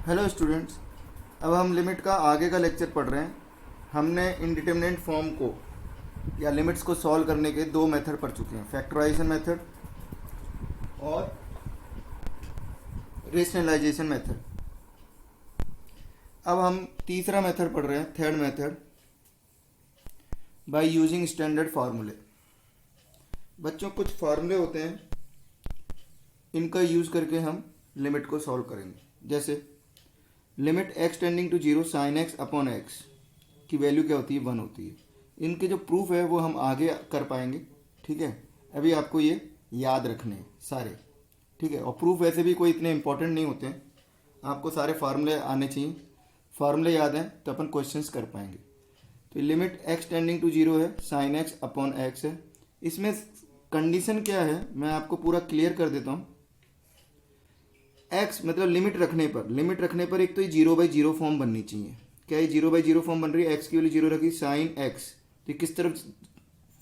Hello students. अब हम limit का आगे का लेक्चर पढ़ रहे हैं। हमने इनडिटरमिनेट फॉर्म को या लिमिट्स को सॉल्व करने के दो मेथड पढ़ चुके हैं, फैक्टराइजेशन मेथड और रेशनलाइजेशन मेथड। अब हम तीसरा मेथड पढ़ रहे हैं, third method, by using standard फार्मूले। बच्चों, कुछ फार्मूले होते हैं, इनका यूज़ करके हम लिमिट को सॉल्व करेंगे। जैसे limit x tending to zero sine x upon x की वैल्यू क्या होती है, 1 होती है। इनके जो प्रूफ है वो हम आगे कर पाएंगे, ठीक है। अभी आपको ये याद रखने हैं सारे, ठीक है। और प्रूफ वैसे भी कोई इतने इंपॉर्टेंट नहीं होते हैं, आपको सारे फार्मूले आने चाहिए। फार्मूले याद हैं तो अपन क्वेश्चंस कर पाएंगे। तो limit x tending to zero है, साइन एक्स अपॉन एक्स है। इसमें कंडीशन क्या है मैं आपको पूरा क्लियर कर देता हूँ। एक्स मतलब लिमिट रखने पर एक तो ये 0/0 फॉर्म बननी चाहिए। क्या ये 0/0 फॉर्म बन रही है? एक्स की वैल्यू 0 रखी, साइन एक्स, तो ये किस तरफ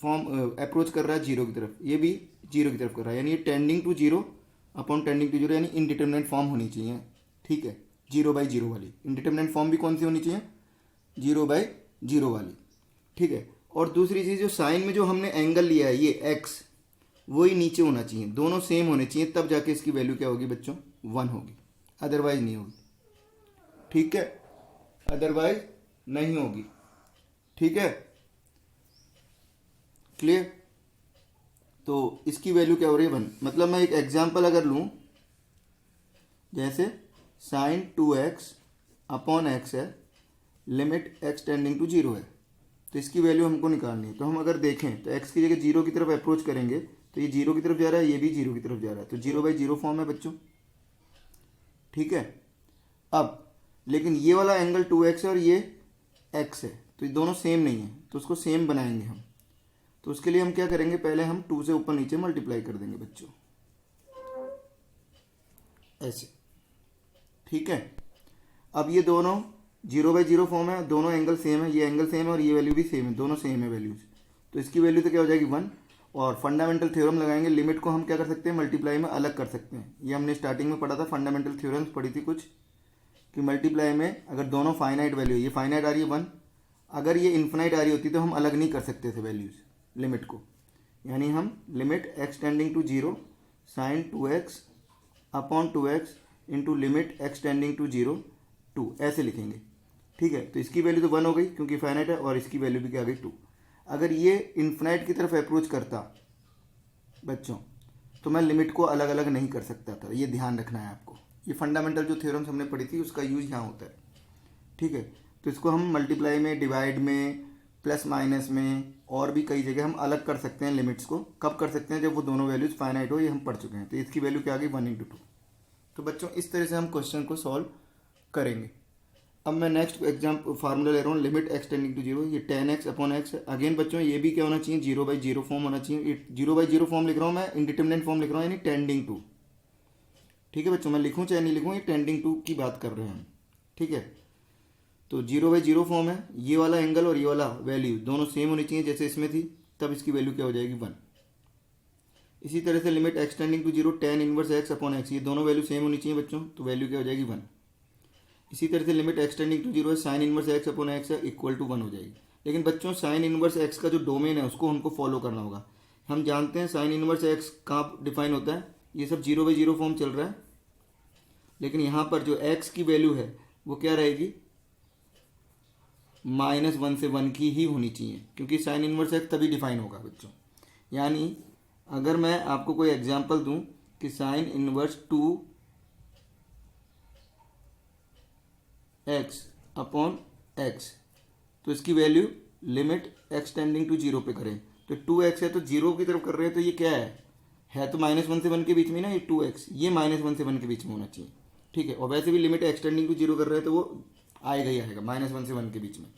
फॉर्म अप्रोच कर रहा है? 0 की तरफ। ये भी 0 की तरफ कर रहा है, यानी ये tending to zero upon tending to zero, यानी इनडिटरमिनेट फॉर्म होनी चाहिए, ठीक है। 0/0 वाली इनडिटरमिनेट फॉर्म भी कौन सी होनी चाहिए? 0/0 वाली, ठीक है। और दूसरी चीज़, जो साइन में जो हमने एंगल लिया है ये एक्स, वही नीचे होना चाहिए, दोनों सेम होने चाहिए, तब जाके इसकी वैल्यू क्या होगी बच्चों? 1 होगी, अदरवाइज नहीं होगी, ठीक है। अदरवाइज नहीं होगी, ठीक है, क्लियर। तो इसकी वैल्यू क्या हो रही है? 1। मतलब मैं एक एग्जांपल अगर लूं, जैसे साइन 2x अपॉन एक्स है, limit x tending to zero है, तो इसकी वैल्यू हमको निकालनी है। तो हम अगर देखें तो x की जगह 0 की तरफ अप्रोच करेंगे तो ये 0 की तरफ जा रहा है, ये भी 0 की तरफ जा रहा है, तो 0/0 फॉर्म है बच्चों, ठीक है। अब लेकिन ये वाला एंगल 2x है और ये x है, तो ये दोनों सेम नहीं है, तो उसको सेम बनाएंगे हम। तो उसके लिए हम क्या करेंगे, पहले हम 2 से ऊपर नीचे मल्टीप्लाई कर देंगे बच्चों, ऐसे, ठीक है। अब ये दोनों 0/0 फॉर्म है, दोनों एंगल सेम है, ये एंगल सेम है और ये वैल्यू भी सेम है, दोनों सेम है वैल्यूज, तो इसकी वैल्यू तो क्या हो जाएगी? 1। और फंडामेंटल थ्योरम लगाएंगे, लिमिट को हम क्या कर सकते हैं? मल्टीप्लाई में अलग कर सकते हैं। ये हमने स्टार्टिंग में पढ़ा था, फंडामेंटल थ्योरम्स पढ़ी थी कुछ, कि मल्टीप्लाई में अगर दोनों फाइनाइट वैल्यू, ये फाइनाइट आ रही है 1, अगर ये इन्फिनाइट आ रही होती तो हम अलग नहीं कर सकते थे वैल्यूज लिमिट को। यानी हम limit x tending to zero sine 2x upon 2x into limit x tending to zero 2 ऐसे लिखेंगे, ठीक है। तो इसकी वैल्यू तो 1 हो गई क्योंकि फाइनाइट है, और इसकी वैल्यू भी क्या आ गई? 2। अगर ये इन्फिनाइट की तरफ अप्रोच करता बच्चों, तो मैं लिमिट को अलग अलग नहीं कर सकता था, ये ध्यान रखना है आपको। ये फंडामेंटल जो थ्योरम्स हमने पढ़ी थी उसका यूज यहाँ होता है, ठीक है। तो इसको हम मल्टीप्लाई में, डिवाइड में, प्लस माइनस में, और भी कई जगह हम अलग कर सकते हैं लिमिट्स को। कब कर सकते हैं? जब वो दोनों वैल्यूज फाइनाइट हो, ये हम पढ़ चुके हैं। तो इसकी वैल्यू क्या आ गई? 1/2। तो बच्चों इस तरह से हम क्वेश्चन को सॉल्व करेंगे। अब मैं नेक्स्ट एग्जाम्पल फार्मूला ले रहा हूँ, limit x tending to zero, ये 10x अपॉन एक्स है। अगेन बच्चों ये भी क्या होना चाहिए? 0/0 फॉर्म होना चाहिए। ये 0/0 फॉर्म लिख रहा हूँ मैं, इंडिटरमिनेट फॉर्म लिख रहा हूँ, यानी टेंडिंग टू, ठीक है बच्चों। मैं लिखूँ चाहे नहीं लिखूँ, ये टेंडिंग टू की बात कर रहे हैं हम, ठीक है। तो 0/0 फॉर्म है, ये वाला एंगल और ये वाला वैल्यू दोनों सेम होनी चाहिए जैसे इसमें थी, तब इसकी वैल्यू क्या हो जाएगी? 1। इसी तरह से limit x tending to zero tan inverse x upon x, ये दोनों वैल्यू सेम होनी चाहिए बच्चों, तो वैल्यू क्या हो जाएगी? 1। इसी तरह से limit x tending to zero है, sine inverse x upon x है, इक्वल टू 1 हो जाएगी। लेकिन बच्चों साइन इनवर्स एक्स का जो डोमेन है उसको हमको फॉलो करना होगा। हम जानते हैं साइन इनवर्स एक्स कहाँ डिफाइन होता है, ये सब 0/0 फॉर्म चल रहा है, लेकिन यहाँ पर जो एक्स की वैल्यू है वो क्या रहेगी? -1 से 1 की ही होनी चाहिए, क्योंकि साइन इनवर्स एक्स तभी डिफाइन होगा बच्चों। यानी अगर मैं आपको कोई एग्जांपल दूं कि sine inverse 2x upon x, तो इसकी value limit x tending to zero पे करें, तो 2x है तो जीरो की तरफ कर रहे हैं, तो ये क्या है तो -1 से 1 के बीच में ना, ये 2x, ये -1 से 1 के बीच में होना चाहिए, ठीक है। और वैसे भी limit x tending to zero कर रहे हैं तो वो आएगा ही आएगा -1 से 1 के बीच में,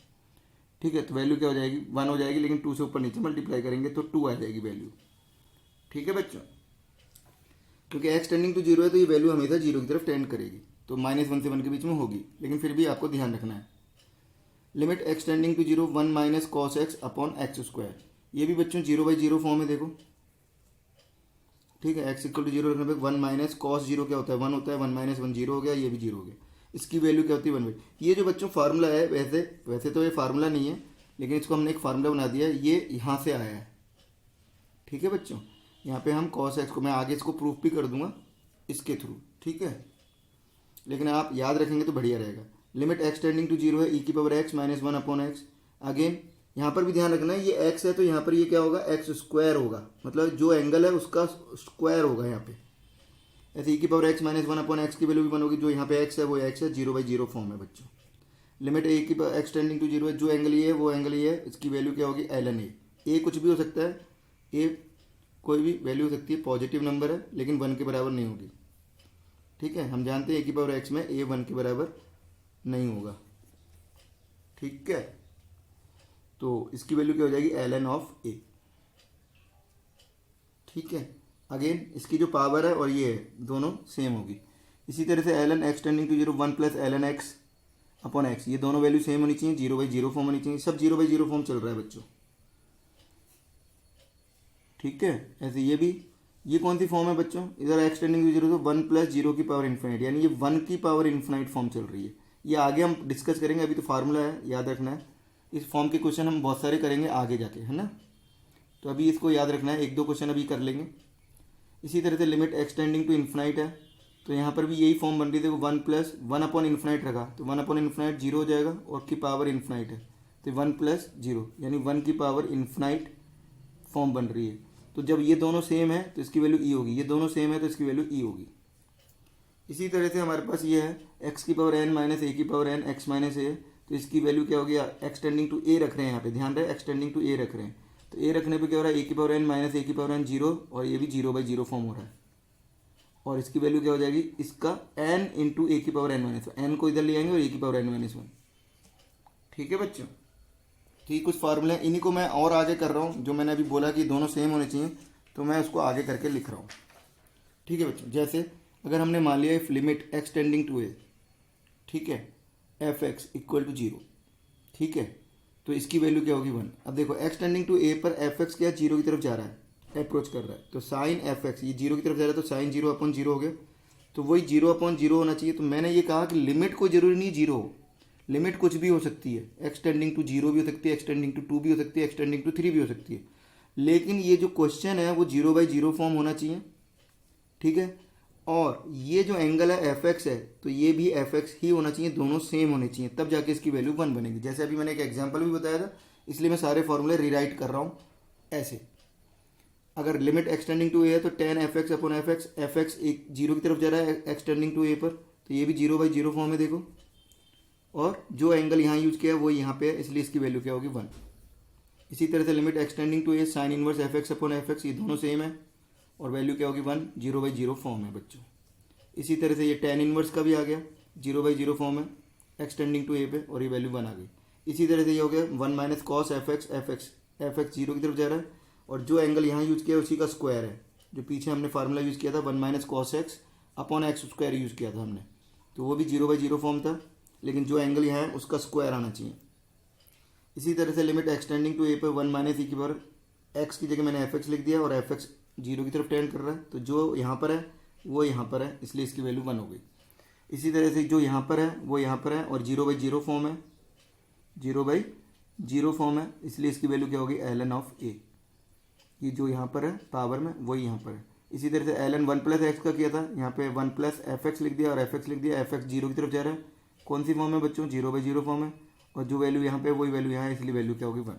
ठीक है। तो वैल्यू क्या हो जाएगी? 1 हो जाएगी, लेकिन 2 से ऊपर नीचे मल्टीप्लाई करेंगे तो 2 आ जाएगी वैल्यू, ठीक है बच्चों। क्योंकि एक्स टेंडिंग टू जीरो है तो ये वैल्यू हमेशा जीरो की तरफ टेंड करेगी, तो -1 से 1 के बीच में होगी, लेकिन फिर भी आपको ध्यान रखना है। Limit x tending to zero 1 minus cos x upon x square, ये भी बच्चों 0/0 फॉर्म है, देखो, ठीक है। एक्स इक्वल टू जीरो रखने पर 1 माइनस कॉस जीरो क्या होता है? 1 होता है, 1 - 1 0 हो गया, ये भी 0 हो गया। इसकी वैल्यू क्या होती है 1/2। ये जो बच्चों फार्मूला है, वैसे वैसे तो ये फार्मूला नहीं है, लेकिन इसको हमने एक फार्मूला बना दिया है, ये यहाँ से आया है। ठीक है बच्चों, यहाँ पे हम cos x को, मैं आगे इसको प्रूफ भी कर दूंगा इसके थ्रू, ठीक है, लेकिन आप याद रखेंगे तो बढ़िया रहेगा। लिमिट x टेंडिंग टू 0 है e की power x minus 1/x। Again यहाँ पर भी ध्यान रखना है, ये x है तो यहाँ पर ये क्या होगा, x स्क्वायर होगा, मतलब जो एंगल है उसका स्क्वायर होगा यहाँ पे। ऐसे e की पावर x माइनस 1/x की वैल्यू भी 1 होगी, जो यहाँ पे x है वो x है, 0/0 फॉर्म है बच्चों। लिमिट a की पावर x टेंडिंग टू 0 है, जो एंगल ये है वो एंगल ये है, इसकी वैल्यू क्या होगी ln a। कुछ भी हो सकता है, a कोई भी वैल्यू हो सकती है, पॉजिटिव नंबर है लेकिन 1 के बराबर नहीं होगी। ठीक है, हम जानते हैं a की पावर x में a 1 के बराबर नहीं होगा। ठीक है, तो इसकी वैल्यू क्या हो जाएगी ln ऑफ a। ठीक है, अगेन इसकी जो पावर है और ये है दोनों सेम होगी। इसी तरह से ln x tending to 0 1 plus ln x upon x, ये दोनों वैल्यू सेम होनी चाहिए, 0/0 फॉर्म होनी चाहिए। सब 0/0 फॉर्म चल रहा है बच्चों। ठीक है, ऐसे ये भी, ये कौन सी फॉर्म है बच्चों, इधर x टेंडिंग टू 0 तो 1 प्लस 0 की पावर इन्फिनाइट, यानी ये 1 की पावर इन्फिनाइट फॉर्म चल रही है। ये आगे हम डिस्कस करेंगे, अभी तो फार्मूला है, याद रखना है। इस फॉर्म के क्वेश्चन हम बहुत सारे करेंगे आगे जाके, है ना, तो अभी इसको याद रखना है, 1-2 क्वेश्चन अभी कर लेंगे। इसी तरह से limit x tending to infinite है, तो यहाँ पर भी यही फॉर्म बन रही थी, 1 प्लस 1/इन्फिनाइट रखा तो 1/इन्फिनाइट 0 हो जाएगा, और की पावर इन्फिनाइट है तो 1 प्लस 0 यानी 1 की पावर इन्फिनाइट फॉर्म बन रही है। तो जब ये दोनों सेम है तो इसकी वैल्यू e होगी, ये दोनों सेम है तो इसकी वैल्यू e होगी। इसी तरह से हमारे पास ये है x की पावर n माइनस a की power n x minus a, तो इसकी वैल्यू क्या होगी, x टेंडिंग टू a रख रहे हैं, यहाँ पे ध्यान रहे x टेंडिंग टू a रख रहे हैं, तो a रखने पे क्या हो रहा है, a की पावर n माइनस a की पावर n 0, और ये भी 0/0 फॉर्म हो रहा है, और इसकी वैल्यू क्या हो जाएगी, इसका n इंटू a की पावर n माइनस 1, n को इधर ले आएंगे और a की पावर n माइनस 1। ठीक है बच्चों, तो ये कुछ फार्मूले, इन्हीं को मैं और आगे कर रहा हूँ, जो मैंने अभी बोला कि दोनों सेम होने चाहिए, तो मैं उसको आगे करके लिख रहा हूँ। ठीक है बच्चों, जैसे अगर हमने मान लिया if limit x tending to a, ठीक है, f(x) इक्वल टू 0, ठीक है, तो इसकी वैल्यू क्या होगी 1। अब देखो x टेंडिंग टू a पर f(x) क्या 0 की तरफ जा रहा है, अप्रोच कर रहा है, तो साइन f(x) ये 0 की तरफ जा रहा है, तो साइन 0/0 हो गया, तो वही 0/0 होना चाहिए। तो मैंने ये कहा कि लिमिट को जरूरी नहीं 0 हो, लिमिट कुछ भी हो सकती है, x टेंडिंग टू 0 भी हो सकती है, x टेंडिंग टू 2 भी हो सकती है, x टेंडिंग टू 3 भी हो सकती है, लेकिन ये जो क्वेश्चन है वो 0/0 फॉर्म होना चाहिए। ठीक है, और ये जो एंगल है f(x) है, तो ये भी f(x) ही होना चाहिए, दोनों सेम होने चाहिए, तब जाके इसकी वैल्यू 1 बनेगी। जैसे अभी मैंने एक एग्जांपल भी बताया था, इसलिए मैं सारे फॉर्मूले रीराइट कर रहा हूँ ऐसे। अगर limit x tending to a है तो tan f(x) upon f(x), f(x) एक 0 की तरफ जा रहा है x टेंडिंग टू a पर, तो ये भी 0/0 फॉर्म है देखो, और जो एंगल यहाँ यूज किया है वो यहाँ पे है, इसलिए इसकी वैल्यू क्या होगी 1। इसी तरह से limit x tending to a sine inverse f(x) upon f(x), ये दोनों सेम है, और वैल्यू क्या होगी 1, 0/0 फॉर्म है बच्चों। इसी तरह से ये tan इनवर्स का भी आ गया, 0/0 फॉर्म है x टेंडिंग टू a पे, और ये वैल्यू 1 आ गई। इसी तरह से ये हो गया 1 माइनस कॉस f(x), f(x) 0 की तरफ जा रहा है, और जो एंगल यहाँ यूज किया है उसी का स्क्वायर है, जो पीछे हमने फार्मूला यूज़ किया था 1 minus cos x upon x square use किया था हमने, तो वो भी 0/0 फॉर्म था, लेकिन जो एंगल यहाँ है उसका स्क्वायर आना चाहिए। इसी तरह से limit x tending to a पर 1 माइनस e की पावर x की जगह मैंने f(x) लिख दिया, और f(x) 0 की तरफ टेंड कर रहा है, तो जो यहाँ पर है वो यहाँ पर है, इसलिए इसकी वैल्यू 1 हो गई। इसी तरह से जो यहाँ पर है वो यहाँ पर है, और 0/0 फॉर्म है, 0/0 फॉर्म है, इसलिए इसकी वैल्यू क्या होगी ln ऑफ a। ये जो यहाँ पर है पावर में वही यहाँ पर है। इसी तरह से ln 1 प्लस एक्स का किया था, यहाँ पे 1 प्लस f(x) लिख दिया, और f(x) लिख दिया, f(x) 0 की तरफ जा रहा है, कौन सी फॉर्म है बच्चों, 0/0 फॉर्म है, और जो वैल्यू यहाँ पे वही वैल्यू यहाँ है, इसलिए वैल्यू क्या होगी 1।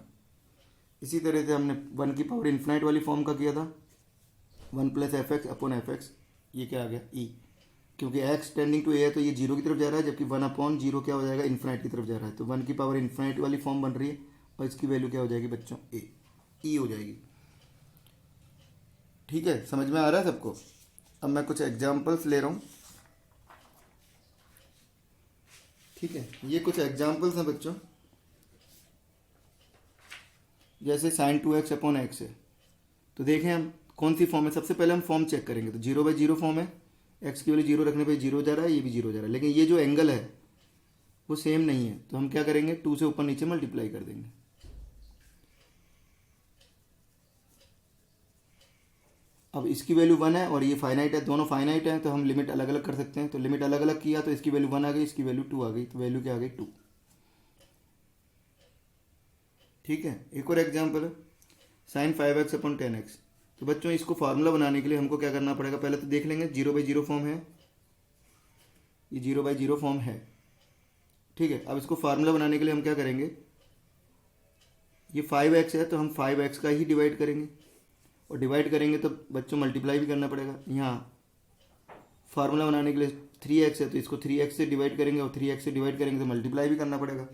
इसी तरह से हमने 1 की पावर इन्फिनाइट वाली फॉर्म का किया था, 1 प्लस f(x) अपॉन f(x), ये क्या आ गया e, क्योंकि x टेंडिंग टू a है तो ये 0 की तरफ जा रहा है, जबकि 1/0 क्या हो जाएगा, इन्फिनाइट की तरफ जा रहा है, तो 1 की पावर इन्फिनाइट वाली फॉर्म बन रही है, और इसकी वैल्यू क्या हो जाएगी बच्चों a, e हो जाएगी। ठीक है, समझ में आ रहा है सबको। अब मैं कुछ एग्जाम्पल्स ले रहा हूँ। ठीक है, ये कुछ एग्जाम्पल्स हैं बच्चों, जैसे साइन 2x अपॉन एक्स है, तो देखें हम कौन सी फॉर्म है। सबसे पहले हम फॉर्म चेक करेंगे, तो 0/0 फॉर्म है, x की वैल्यू 0 रखने पे 0 जा रहा है, ये भी 0 जा रहा है, लेकिन ये जो एंगल है वो सेम नहीं है, तो हम क्या करेंगे 2 से ऊपर नीचे मल्टीप्लाई कर देंगे। अब इसकी वैल्यू 1 है और ये फाइनाइट है, दोनों फाइनाइट हैं, तो हम लिमिट अलग अलग कर सकते हैं। तो लिमिट अलग अलग किया तो इसकी वैल्यू 1 आ गई, इसकी वैल्यू 2 आ गई, तो वैल्यू क्या आ गई 2। ठीक है, एक और एग्जाम्पल है साइन 5x अपॉन 10x। तो बच्चों इसको फार्मूला बनाने के लिए हमको क्या करना पड़ेगा, पहले तो देख लेंगे 0/0 फॉर्म है, ये 0/0 फॉर्म है। ठीक है, अब इसको फार्मूला बनाने के लिए हम क्या करेंगे, ये 5x है तो हम 5x का ही डिवाइड करेंगे, और डिवाइड करेंगे तो बच्चों मल्टीप्लाई भी करना पड़ेगा। यहाँ फार्मूला बनाने के लिए 3x है तो इसको 3x से डिवाइड करेंगे, और 3x से डिवाइड करेंगे तो मल्टीप्लाई भी करना पड़ेगा।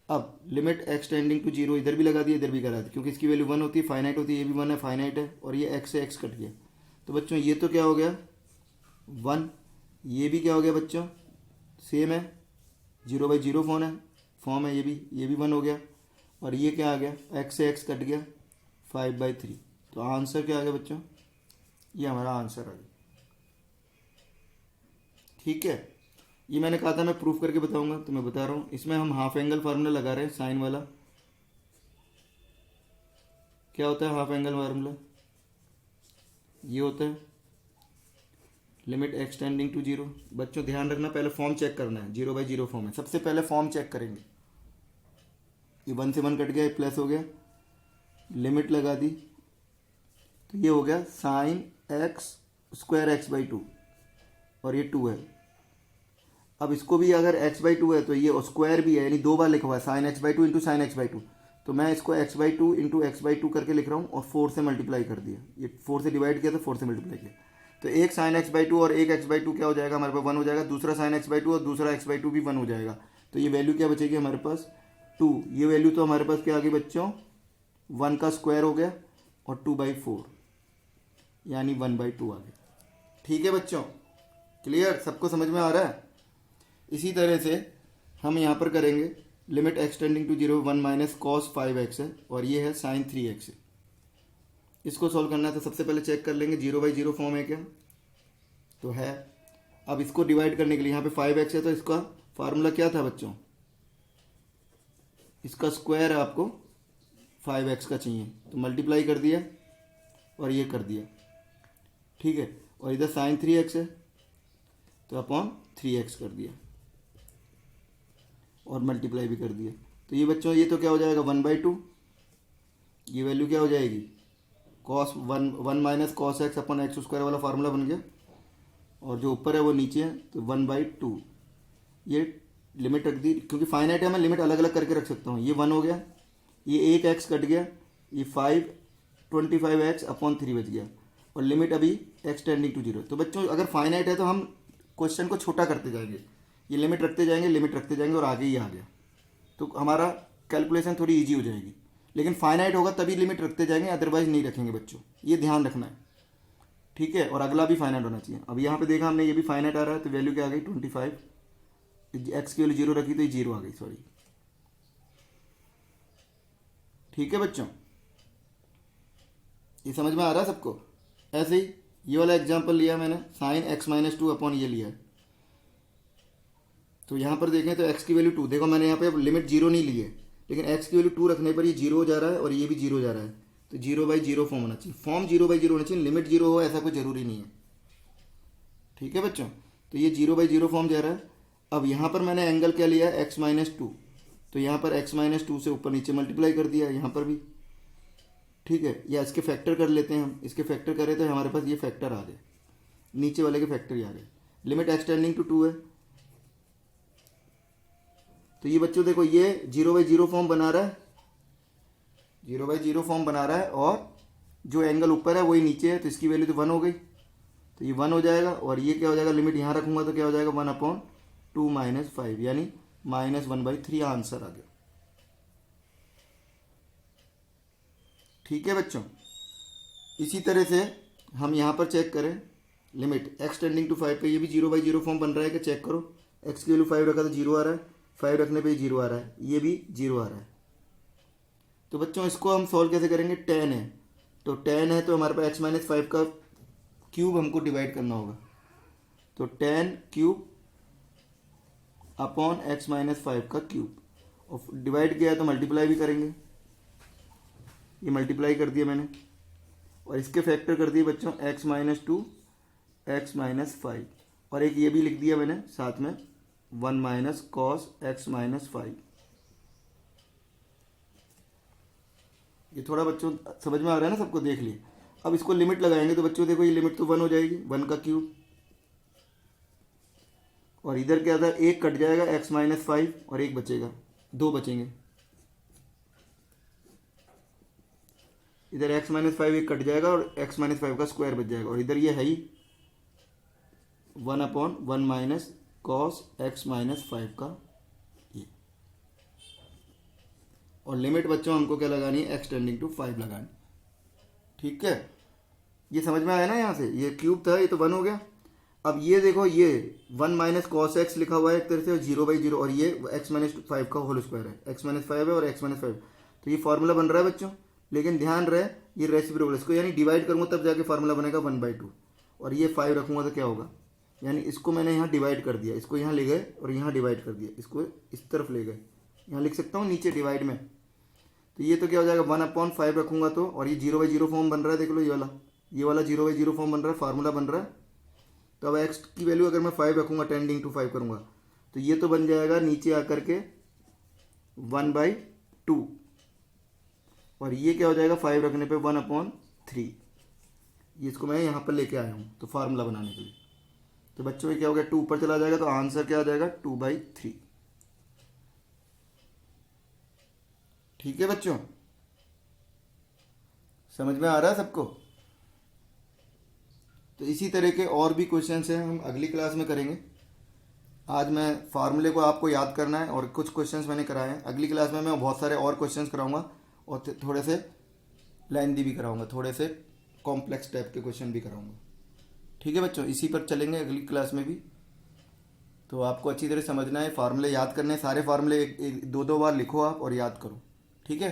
अब लिमिट x टेंडिंग टू 0 इधर भी लगा दिया, इधर भी करा दी, क्योंकि इसकी वैल्यू 1 होती है, फाइनाइट होती है, ये भी 1 है, फाइनाइट है, और ये x से x कट गया। तो बच्चों ये तो क्या हो गया 1, ये भी क्या हो गया बच्चों सेम है, 0/0 फॉर्म है, ये भी 1 हो गया, और ये क्या आ गया x से x कट गया 5/3। तो आंसर क्या आ गया बच्चों, ये हमारा आंसर आ गया। ठीक है, ये मैंने कहा था मैं प्रूफ करके बताऊंगा, तो मैं बता रहा हूँ। इसमें हम हाफ एंगल फार्मूला लगा रहे हैं, साइन वाला। क्या होता है हाफ एंगल फार्मूला, ये होता है लिमिट x टेंडिंग टू 0। बच्चों ध्यान रखना, पहले फॉर्म चेक करना है, 0/0 फॉर्म है, सबसे पहले फॉर्म चेक करेंगे। ये 1 से 1 कट गया, प्लस हो गया, लिमिट लगा दी, तो ये हो गया साइन x² x/2, और ये 2 है। अब इसको भी अगर x/2 है तो ये स्क्वायर भी है, यानी 2 बार लिखा हुआ है, sign x/2 into sine x/2। तो मैं इसको x/2 इंटू x/2 करके लिख रहा हूँ, और 4 से मल्टीप्लाई कर दिया, ये 4 से डिवाइड किया तो 4 से मल्टीप्लाई किया। तो एक साइन x/2 और एक x/2 क्या हो जाएगा हमारे पास 1 हो जाएगा, दूसरा साइन x/2 और दूसरा x/2 भी 1 हो जाएगा। तो ये वैल्यू क्या बचेगी हमारे पास 2। ये वैल्यू तो हमारे पास क्या आ गई बच्चों 1 का स्क्वायर हो गया, और 2/4 यानी 1/2 आ गया। ठीक है बच्चों, क्लियर, सबको समझ में आ रहा है। इसी तरह से हम यहाँ पर करेंगे limit x tending to 0 1 minus cos 5x है, और ये है साइन 3x है। इसको सॉल्व करना है तो सबसे पहले चेक कर लेंगे 0/0 फॉर्म है क्या, तो है। अब इसको डिवाइड करने के लिए यहाँ पे 5x है, तो इसका फार्मूला क्या था बच्चों, इसका स्क्वायर आपको 5x का चाहिए, तो मल्टीप्लाई कर दिया और ये कर दिया। ठीक है, और इधर साइन 3x है तो अपॉन 3x कर दिया, और मल्टीप्लाई भी कर दिया। तो ये बच्चों ये तो क्या हो जाएगा 1/2, ये वैल्यू क्या हो जाएगी cos 1 minus cos x upon x² वाला फार्मूला बन गया, और जो ऊपर है वो नीचे है, तो 1/2। ये लिमिट रख दी, क्योंकि फाइनाइट है मैं लिमिट अलग अलग करके रख सकता हूँ। ये 1 हो गया, ये एक x कट गया, ये 25x अपॉन 3 बच गया, और लिमिट अभी x टेंडिंग टू 0। तो बच्चों अगर फाइनाइट है तो हम क्वेश्चन को छोटा करते जाएंगे, ये लिमिट रखते जाएंगे, लिमिट रखते जाएंगे, और आगे ही आ गया, तो हमारा कैलकुलेशन थोड़ी इजी हो जाएगी। लेकिन फाइनाइट होगा तभी लिमिट रखते जाएंगे, अदरवाइज नहीं रखेंगे बच्चों, ये ध्यान रखना है। ठीक है, और अगला भी फाइनाइट होना चाहिए। अब यहाँ पे देखा हमने ये भी फाइनाइट आ रहा है, तो वैल्यू क्या आ गई 25, एक्स की वैल्यू 0 रखी तो ये 0 आ गई, सॉरी। ठीक है बच्चों, ये समझ में आ रहा है सबको। ऐसे ही ये वाला एग्जाम्पल लिया मैंने, साइन x-2 अपॉन ये लिया है, तो यहाँ पर देखें तो x की वैल्यू 2, देखो मैंने यहाँ पे लिमिट 0 नहीं ली है, लेकिन x की वैल्यू 2 रखने पर ये 0 हो जा रहा है, और ये भी 0 जा रहा है, तो 0/0 फॉर्म होना चाहिए। फॉर्म 0/0 होना चाहिए, लिमिट 0 हो ऐसा कोई ज़रूरी नहीं है। ठीक है बच्चों, तो ये 0/0 फॉर्म जा रहा है। अब यहाँ पर मैंने एंगल क्या लिया है x-2, तो यहाँ पर x-2 से ऊपर नीचे मल्टीप्लाई कर दिया, यहाँ पर भी। ठीक है, या इसके फैक्टर कर लेते हैं हम, इसके फैक्टर करें तो हमारे पास ये फैक्टर आ गए, नीचे वाले के फैक्टर ही आ गए। लिमिट x टेंडिंग टू 2 है, तो ये बच्चों देखो ये 0/0 फॉर्म बना रहा है, 0/0 फॉर्म बना रहा है, और जो एंगल ऊपर है वही नीचे है, तो इसकी वैल्यू तो 1 हो गई, तो ये 1 हो जाएगा, और ये क्या हो जाएगा लिमिट यहाँ रखूंगा तो क्या हो जाएगा 1/2 माइनस 5 यानी -1/3 आंसर आ गया। ठीक है बच्चों, इसी तरह से हम यहाँ पर चेक करें लिमिट x टेंडिंग टू 5 पे, ये भी 0/0 फॉर्म बन रहा है कि चेक करो, x की वैल्यू 5 रखा तो 0 आ रहा है, 5 रखने पे 0 आ रहा है, ये भी 0 आ रहा है। तो बच्चों इसको हम सॉल्व कैसे करेंगे, tan है, तो tan है तो हमारे पास x-5 का क्यूब हमको डिवाइड करना होगा, तो tan क्यूब अपॉन x-5 का क्यूब, और डिवाइड किया है तो मल्टीप्लाई भी करेंगे, ये मल्टीप्लाई कर दिया मैंने। और इसके फैक्टर कर दिए बच्चों x minus two x minus five, और एक ये भी लिख दिया मैंने साथ में 1 minus cos x minus five. ये थोड़ा बच्चों समझ में आ रहा है ना सबको, देख लिए। अब इसको लिमिट लगाएंगे तो बच्चों देखो ये लिमिट तो 1 हो जाएगी, 1 का क्यूब, और इधर क्या था, एक कट जाएगा x माइनस फाइव और एक बचेगा, दो बचेंगे। इधर x माइनस फाइव एक कट जाएगा और x माइनस फाइव का स्क्वायर बच जाएगा, और इधर ये है ही 1/1 minus cos x minus five का ये। और लिमिट बच्चों हमको क्या लगानी है, x टेंडिंग टू 5 लगानी। ठीक है, ये समझ में आया ना। यहाँ से ये क्यूब था, ये तो 1 हो गया। अब ये देखो, ये 1 माइनस कॉस एक्स लिखा हुआ है एक तरह से, 0/0, और ये x माइनस फाइव का होल स्क्वायर है, x माइनस फाइव है और x माइनस फाइव, तो ये फार्मूला बन रहा है बच्चों। लेकिन ध्यान रहे ये रेसिप्रोकल, इसको यानी डिवाइड करूँगा तब जाके फार्मूला बनेगा 1/2, और ये 5 रखूँगा तो क्या होगा, यानी इसको मैंने यहाँ डिवाइड कर दिया, इसको यहाँ ले गए और यहाँ डिवाइड कर दिया, इसको इस तरफ ले गए, यहाँ लिख सकता हूँ नीचे डिवाइड में। तो ये तो क्या हो जाएगा 1/5 रखूँगा तो, और ये 0/0 फॉर्म बन रहा है, देख लो ये वाला 0/0 फॉर्म बन रहा है, फार्मूला बन रहा है। तो अब x की वैल्यू अगर मैं 5 रखूँगा, टेंडिंग टू 5 करूँगा, तो ये तो बन जाएगा नीचे आकर के 1/2, और ये क्या हो जाएगा 5 रखने पे 1/3। ये इसको मैं यहाँ पर लेके आया हूँ तो फार्मूला बनाने के लिए। तो बच्चों ये क्या हो गया, 2 ऊपर चला जाएगा, तो आंसर क्या आ जाएगा 2/3। ठीक है बच्चों, समझ में आ रहा है सबको। तो इसी तरह के और भी क्वेश्चंस हैं, हम अगली क्लास में करेंगे। आज मैं फार्मूले को आपको याद करना है, और कुछ क्वेश्चंस मैंने कराए हैं। अगली क्लास में मैं बहुत सारे और क्वेश्चंस कराऊंगा, और थोड़े से लेंथी भी कराऊंगा, थोड़े से कॉम्प्लेक्स टाइप के क्वेश्चन भी कराऊंगा। ठीक है बच्चों, इसी पर चलेंगे अगली क्लास में भी। तो आपको अच्छी तरह समझना है, फार्मूले याद करने, सारे फार्मूले 2-2 बार लिखो आप और याद करो। ठीक है।